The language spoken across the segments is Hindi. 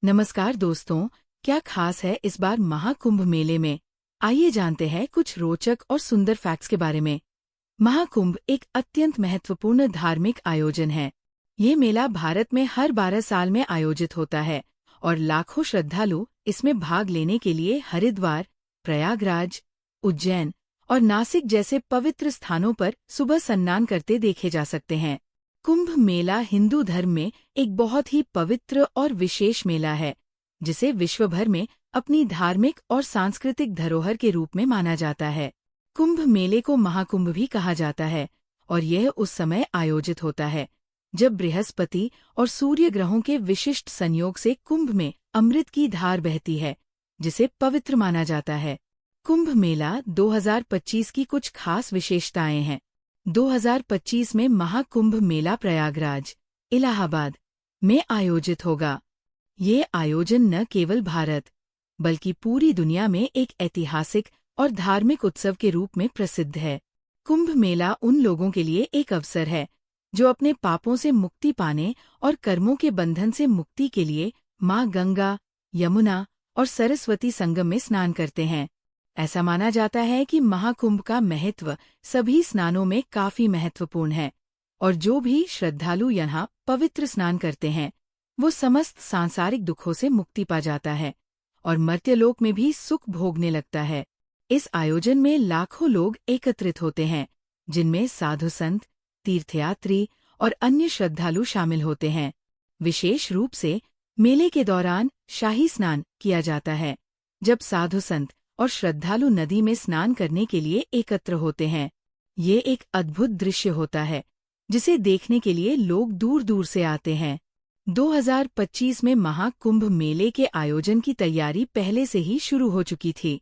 नमस्कार दोस्तों, क्या खास है इस बार महाकुंभ मेले में? आइए जानते हैं कुछ रोचक और सुंदर फैक्ट्स के बारे में। महाकुंभ एक अत्यंत महत्वपूर्ण धार्मिक आयोजन है। ये मेला भारत में हर 12 साल में आयोजित होता है और लाखों श्रद्धालु इसमें भाग लेने के लिए हरिद्वार, प्रयागराज, उज्जैन और नासिक जैसे पवित्र स्थानों पर सुबह स्नान करते देखे जा सकते हैं। कुंभ मेला हिंदू धर्म में एक बहुत ही पवित्र और विशेष मेला है, जिसे विश्व भर में अपनी धार्मिक और सांस्कृतिक धरोहर के रूप में माना जाता है। कुंभ मेले को महाकुंभ भी कहा जाता है और यह उस समय आयोजित होता है जब बृहस्पति और सूर्य ग्रहों के विशिष्ट संयोग से कुंभ में अमृत की धार बहती है, जिसे पवित्र माना जाता है। कुंभ मेला 2025 की कुछ खास विशेषताएं हैं। 2025 में महाकुंभ मेला प्रयागराज, इलाहाबाद में आयोजित होगा। ये आयोजन न केवल भारत बल्कि पूरी दुनिया में एक ऐतिहासिक और धार्मिक उत्सव के रूप में प्रसिद्ध है। कुंभ मेला उन लोगों के लिए एक अवसर है जो अपने पापों से मुक्ति पाने और कर्मों के बंधन से मुक्ति के लिए माँ गंगा, यमुना और सरस्वती संगम में स्नान करते हैं। ऐसा माना जाता है कि महाकुंभ का महत्व सभी स्नानों में काफी महत्वपूर्ण है और जो भी श्रद्धालु यहाँ पवित्र स्नान करते हैं वो समस्त सांसारिक दुखों से मुक्ति पा जाता है और मर्त्यलोक में भी सुख भोगने लगता है। इस आयोजन में लाखों लोग एकत्रित होते हैं, जिनमें साधु संत, तीर्थयात्री और अन्य श्रद्धालु शामिल होते हैं। विशेष रूप से मेले के दौरान शाही स्नान किया जाता है, जब साधु संत और श्रद्धालु नदी में स्नान करने के लिए एकत्र होते हैं। ये एक अद्भुत दृश्य होता है जिसे देखने के लिए लोग दूर दूर से आते हैं। 2025 में महाकुंभ मेले के आयोजन की तैयारी पहले से ही शुरू हो चुकी थी।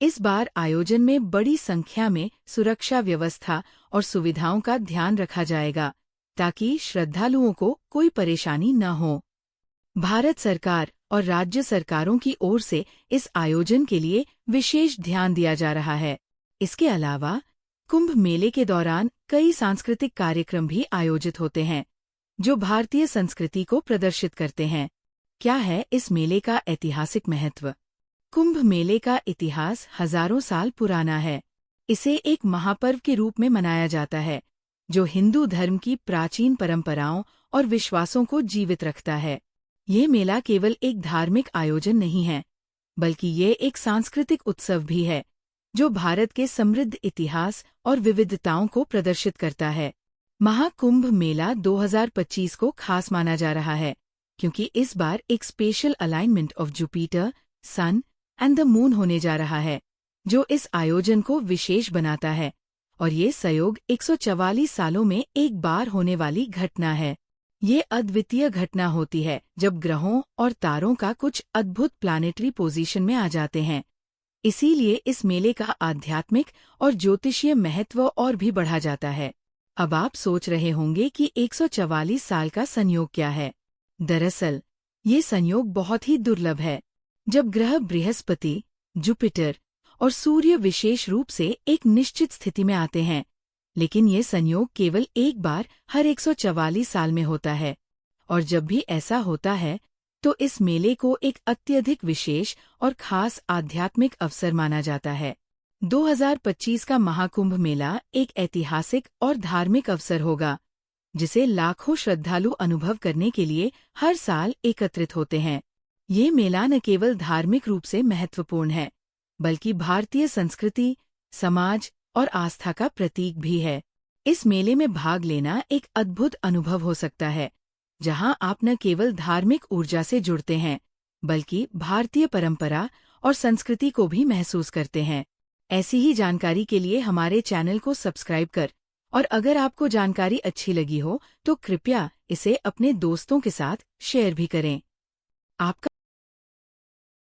इस बार आयोजन में बड़ी संख्या में सुरक्षा व्यवस्था और सुविधाओं का ध्यान रखा जाएगा ताकि श्रद्धालुओं को कोई परेशानी न हो। भारत सरकार और राज्य सरकारों की ओर से इस आयोजन के लिए विशेष ध्यान दिया जा रहा है। इसके अलावा कुंभ मेले के दौरान कई सांस्कृतिक कार्यक्रम भी आयोजित होते हैं, जो भारतीय संस्कृति को प्रदर्शित करते हैं। क्या है इस मेले का ऐतिहासिक महत्व? कुंभ मेले का इतिहास हजारों साल पुराना है। इसे एक महापर्व के रूप में मनाया जाता है, जो हिंदू धर्म की प्राचीन परंपराओं और विश्वासों को जीवित रखता है। ये मेला केवल एक धार्मिक आयोजन नहीं है, बल्कि ये एक सांस्कृतिक उत्सव भी है, जो भारत के समृद्ध इतिहास और विविधताओं को प्रदर्शित करता है। महाकुंभ मेला 2025 को खास माना जा रहा है, क्योंकि इस बार एक special alignment of Jupiter, sun and the moon होने जा रहा है, जो इस आयोजन को विशेष बनाता है। और ये संयोग 144 सालों में एक बार होने वाली घटना है। ये अद्वितीय घटना होती है जब ग्रहों और तारों का कुछ अद्भुत प्लानिटरी पोजीशन में आ जाते हैं। इसीलिए इस मेले का आध्यात्मिक और ज्योतिषीय महत्व और भी बढ़ा जाता है। अब आप सोच रहे होंगे कि 144 साल का संयोग क्या है? दरअसल ये संयोग बहुत ही दुर्लभ है, जब ग्रह बृहस्पति, जुपिटर और सूर्य विशेष रूप से एक निश्चित स्थिति में आते हैं। लेकिन ये संयोग केवल एक बार हर 144 साल में होता है, और जब भी ऐसा होता है तो इस मेले को एक अत्यधिक विशेष और खास आध्यात्मिक अवसर माना जाता है। 2025 का महाकुंभ मेला एक ऐतिहासिक और धार्मिक अवसर होगा, जिसे लाखों श्रद्धालु अनुभव करने के लिए हर साल एकत्रित होते हैं। ये मेला न केवल धार्मिक रूप से महत्वपूर्ण है, बल्कि भारतीय संस्कृति, समाज और आस्था का प्रतीक भी है। इस मेले में भाग लेना एक अद्भुत अनुभव हो सकता है, जहां आप न केवल धार्मिक ऊर्जा से जुड़ते हैं, बल्कि भारतीय परंपरा और संस्कृति को भी महसूस करते हैं। ऐसी ही जानकारी के लिए हमारे चैनल को सब्सक्राइब कर, और अगर आपको जानकारी अच्छी लगी हो तो कृपया इसे अपने दोस्तों के साथ शेयर भी करें। आपका